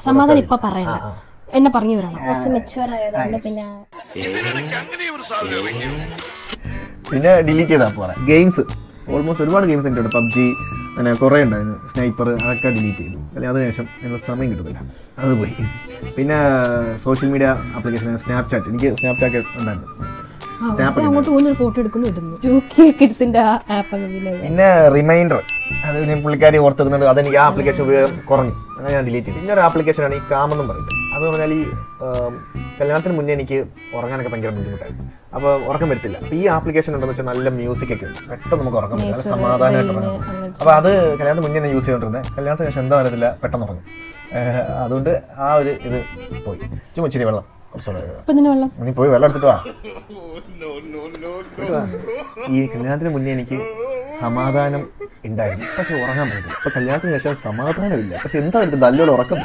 സമാധാനം ഇപ്പൊ പറയണ്ട, എന്നെ പറഞ്ഞു വരണം. പിന്നെ ഡിലീറ്റ് ചെയ്താൽ പോരാ. ഗെയിംസ് ഓൾമോസ്റ്റ് ഒരുപാട് ഗെയിംസ് എൻ്റെ ഉണ്ട്. പബ്ജി അങ്ങനെ കുറേ ഉണ്ടായിരുന്നു, സ്നൈപ്പർ, അതൊക്കെ ഡിലീറ്റ് ചെയ്തു. അല്ലെങ്കിൽ അതിനുശേഷം എനിക്ക് സമയം കിട്ടുന്നില്ല, അത് പോയി. പിന്നെ സോഷ്യൽ മീഡിയ ആപ്ലിക്കേഷൻ സ്നാപ്ചാറ്റ്, എനിക്ക് സ്നാപ്ചാറ്റ് ഉണ്ടായിരുന്നു. ഫോട്ടോ എടുക്കുന്നു ഇടുന്നു. 2K കിഡ്സിന്റെ app. പിന്നെ റിമൈൻഡർ, അത് ഞാൻ പുള്ളിക്കാരി ഓർത്ത് വെക്കുന്നുണ്ട്, അതെനിക്ക് ആ ആപ്ലിക്കേഷൻ ഉപയോഗം കുറഞ്ഞു, അങ്ങനെ ഞാൻ ഡിലീറ്റ് ചെയ്തു. പിന്നെ ഒരു ആപ്ലിക്കേഷനാണ് ഈ കാമെന്നും പറയുന്നത്. അത് പറഞ്ഞാൽ ഈ കല്യാണത്തിന് മുന്നേ എനിക്ക് ഉറങ്ങാനൊക്കെ ഭയങ്കര ബുദ്ധിമുട്ടായിരുന്നു, അപ്പോൾ ഉറക്കം വരത്തില്ല. അപ്പോൾ ഈ ആപ്ലിക്കേഷൻ ഉണ്ടെന്ന് വെച്ചാൽ നല്ല മ്യൂസിക് ഒക്കെ ഉണ്ട്, പെട്ടെന്ന് നമുക്ക് ഉറക്കം വരും, നല്ല സമാധാനമായിട്ട് ഉറങ്ങും. അപ്പോൾ അത് കല്യാണത്തിന് മുന്നേ ഞാൻ യൂസ് ചെയ്തുകൊണ്ടിരുന്നത്. കല്യാണത്തിന് ശേഷം എന്താ അറിയത്തില്ല, പെട്ടെന്ന് ഉറങ്ങും. അതുകൊണ്ട് ആ ഒരു ഇത് പോയി. ചുമ്മാ ഇച്ചിരി വെള്ളം നീ പോയി വെള്ളം എടുത്തിട്ട് വാ. ഈ കല്യാണത്തിന് മുന്നേ എനിക്ക് സമാധാനം ഉണ്ടായിരുന്നു, പക്ഷെ ഉറങ്ങാൻ പറ്റില്ല. ഇപ്പൊ കല്യാണത്തിന് ശേഷം സമാധാനമില്ല, പക്ഷെ എന്താ നല്ലൊരു ഉറക്കം.